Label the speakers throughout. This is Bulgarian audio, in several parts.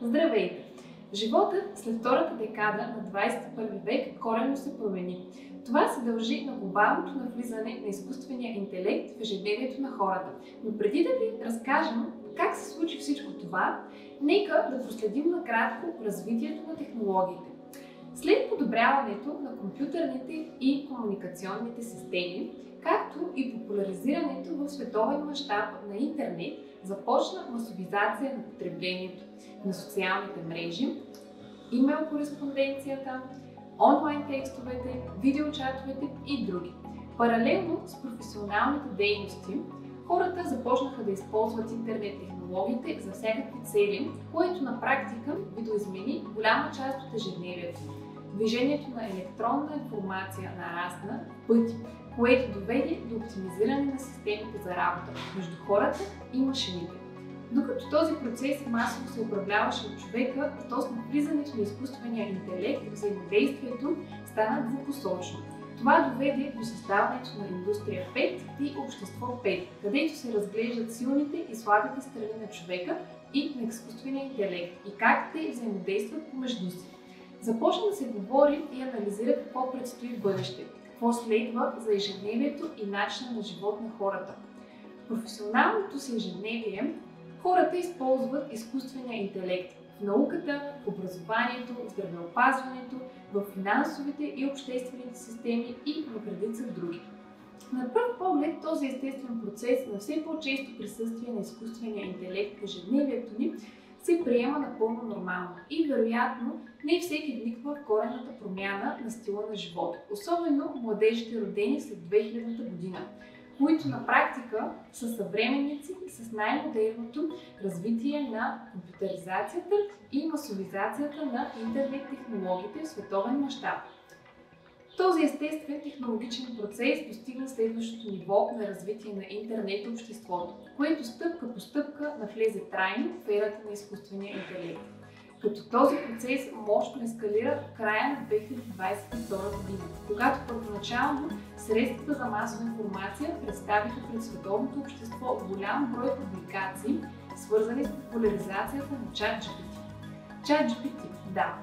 Speaker 1: Здравейте! Животът след втората декада на 21 век коренно се промени. Това се дължи на глобалното навлизане на изкуствения интелект в ежедневието на хората. Но преди да ви разкажем как се случи всичко това, нека да проследим накратко развитието на технологиите. След подобряването на компютърните и комуникационните системи, както и популяризирането в световен мащаб на интернет, започна масовизация на потреблението на социалните мрежи, имейл кореспонденцията, онлайн текстовете, видеочатовете и други. Паралелно с професионалните дейности, хората започнаха да използват интернет технологиите за всякакви цели, което на практика видоизмени голяма част от ежедневието. Движението на електронна информация нарасна в пъти, което доведе до оптимизиране на системите за работа между хората и машините. Докато този процес масово се управляваше от човека, то с навлизането на изкуствения интелект взаимодействието стана двупосочно. Това доведе до създаването на индустрия 5 и общество 5, където се разглеждат силните и слабите страни на човека и на изкуствения интелект и как те взаимодействат помежду си. Започна да се говори и анализира какво предстои в бъдеще, какво следва за ежедневието и начина на живот на хората. В професионалното си ежедневие хората използват изкуствения интелект в науката, в образованието, в здравеопазването, в финансовите и обществените системи и в редица други. На пръв поглед този естествен процес на все по-често присъствие на изкуствения интелект в ежедневието ни се приема напълно нормално и вероятно не всеки вниква в коренната промяна на стила на живота, особено младежите родени след 2000 година, които на практика са съвременници с най-модерното развитие на компютъризацията и масовизацията на интернет технологиите в световен мащаб. Този естествен технологичен процес достигна следващото ниво на развитие на интернет обществото, което стъпка по стъпка навлезе трайно в ерата на изкуствения интелект. Като този процес мощно ескалира в края на 2022 година, когато първоначално средствата за масова информация представиха пред световното общество голям брой публикации, свързани с популяризацията на ChatGPT. ChatGPT, да.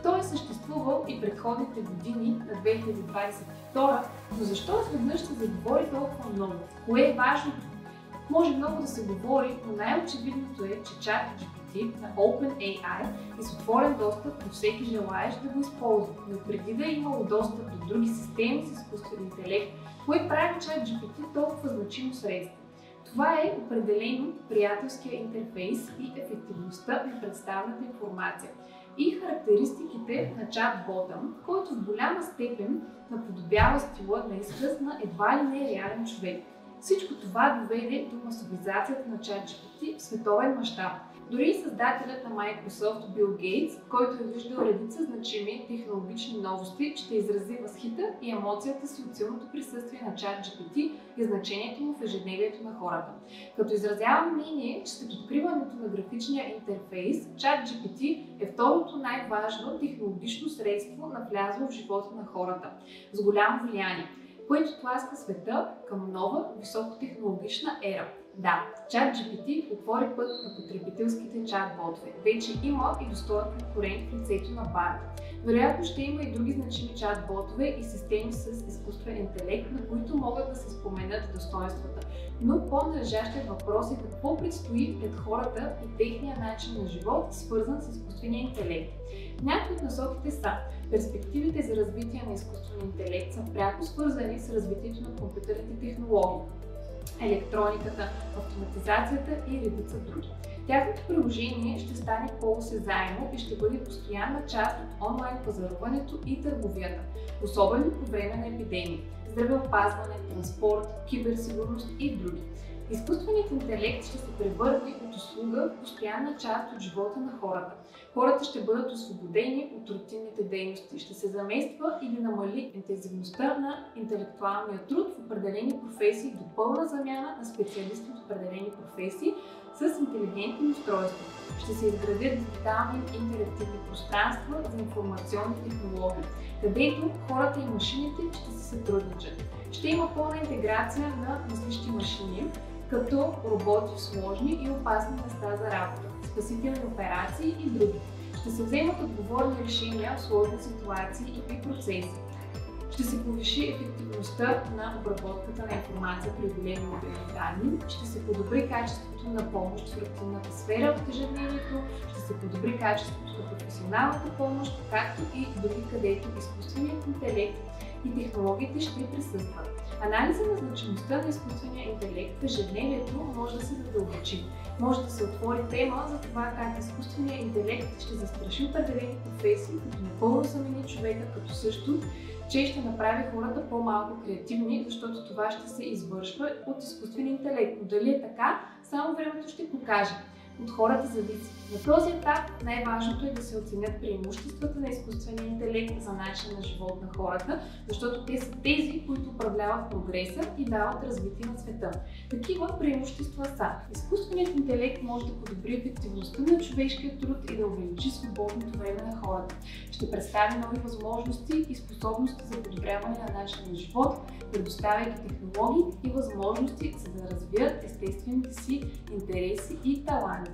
Speaker 1: Той е съществувал и предходните години на 2022, но защо изведнъж се заговори толкова много? Кое е важното? Може много да се говори, но най-очевидното е, че ChatGPT на OpenAI е с отворен достъп до всеки желаещ да го използва. Но преди да е имало достъп до други системи с изкуствен интелект, кое прави ChatGPT толкова значимо средство? Това е определено приятелския интерфейс и ефективността на представената информация и характеристиките на чат-бота, който в голяма степен наподобява стила на изказ на едва ли не реален човек. Всичко това доведе до масовизацията на ChatGPT в световен мащаб. Дори и създателят на Microsoft Бил Гейтс, който е виждал редица значими технологични новости, ще изрази възхита и емоцията си от силното присъствие на ChatGPT и значението му в ежедневието на хората. Като изразява мнение, че след откриването на графичния интерфейс, ChatGPT е второто най-важно технологично средство навлязло в живота на хората с голямо влияние, което тласка света към нова високотехнологична ера. Да, ChatGPT отвори път на потребителските чат-ботове. Вече има и достоен конкурент в лицето на Bard. Вероятно ще има и други значими чат-ботове и системи с изкуствен интелект, на които могат да се споменат достоинствата. Но по-належащият въпрос е какво предстои пред хората и техния начин на живот, свързан с изкуствения интелект. Някои от насоките са: перспективите за развитие на изкуствен интелект са пряко свързани с развитието на компютърните технологии, електрониката, автоматизацията и редица други. Тяхното приложение ще стане по-осезаемо и ще бъде постоянна част от онлайн пазаруването и търговията, особено по време на епидемии, здравеопазване, транспорт, киберсигурност и други. Изкуственият интелект ще се превърне от услуга в постоянна част от живота на хората. Хората ще бъдат освободени от рутинните дейности, ще се замества или намали интензивността на интелектуалния труд в определени професии до пълна замяна на специалисти от определени професии с интелигентни устройства. Ще се изградят дигитални интерактивни пространства за информационни технологии, където хората и машините ще се сътрудничат. Ще има пълна интеграция на мислещи машини, като роботи в сложни и опасни места за работа, спасителни операции и други. Ще се вземат отговорни решения в сложни ситуации и процеси. Ще се повиши ефективността на обработката на информация при големи обеми данни, ще се подобри качеството на помощ в рутинната сфера от ежедневието, ще се подобри качеството на професионалната помощ, както и други, където изкуственият интелект и технологиите ще присъстват. Анализа на значимостта на изкуствения интелект в ежедневието може да се задълбочи. Може да се отвори тема за това как изкуственият интелект ще застраши определени професии, като напълно замени човека, като също, че ще направи хората по-малко креативни, защото това ще се извършва от изкуствен интелект. Но дали е така, само времето ще покаже. От хората зависи. На този етап най-важното е да се оценят преимуществата на изкуствения интелект за начин на живот на хората, защото те са тези, които управляват прогреса и дават развитие на света. Такива преимущества са: изкуственият интелект може да подобри ефективността на човешкия труд и да увеличи свободното време на хората. Ще представи нови възможности и способности за подобряване на начин на живот, предоставяйки технологии и възможности за да развият естествените си интереси и таланти.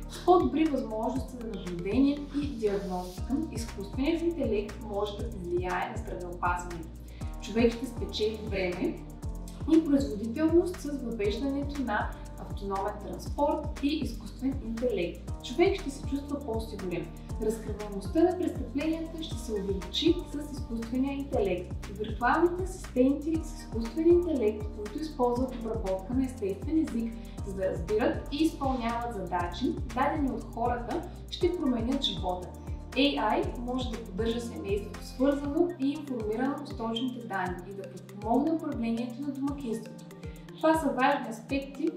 Speaker 1: С по-добри възможности за наблюдение и диагностика, изкуственият интелект може да влияе на здравеопазването. Човек ще спечели време и производителност с въвеждането на автономен транспорт и изкуствен интелект. Човек ще се чувства по-сигурен. Разкриваемостта на престъпленията ще се увеличи с изкуствения интелект. Виртуалните асистенти с изкуствен интелект, които използват обработка на естествен език, за да разбират и изпълняват задачи, дадени от хората, ще променят живота. AI може да поддържа семейството свързано и информирано с точните данни и да подпомогне управлението на домакинството. Това са важни аспекти,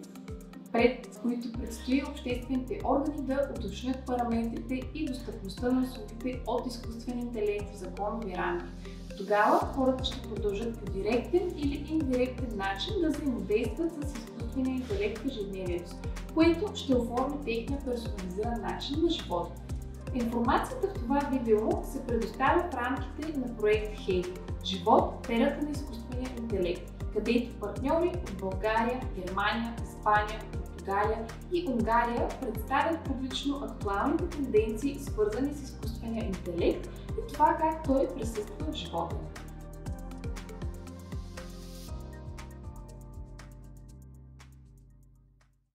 Speaker 1: пред които предстои обществените органи да уточнят параметрите и достъпността на услугите от изкуствен интелект в законови рамки. Тогава хората ще продължат по директен или индиректен начин да взаимодействат с изкуствения интелект в ежедневието, което ще оформи техния персонализиран начин на живота. Информацията в това видео се предоставя в рамките на проект HEY – Живот в ерата на изкуствения интелект, където партньори от България, Германия, Испания, Португалия и Унгария представят публично актуалните тенденции, свързани с изкуствения интелект и това как той присъства в живота.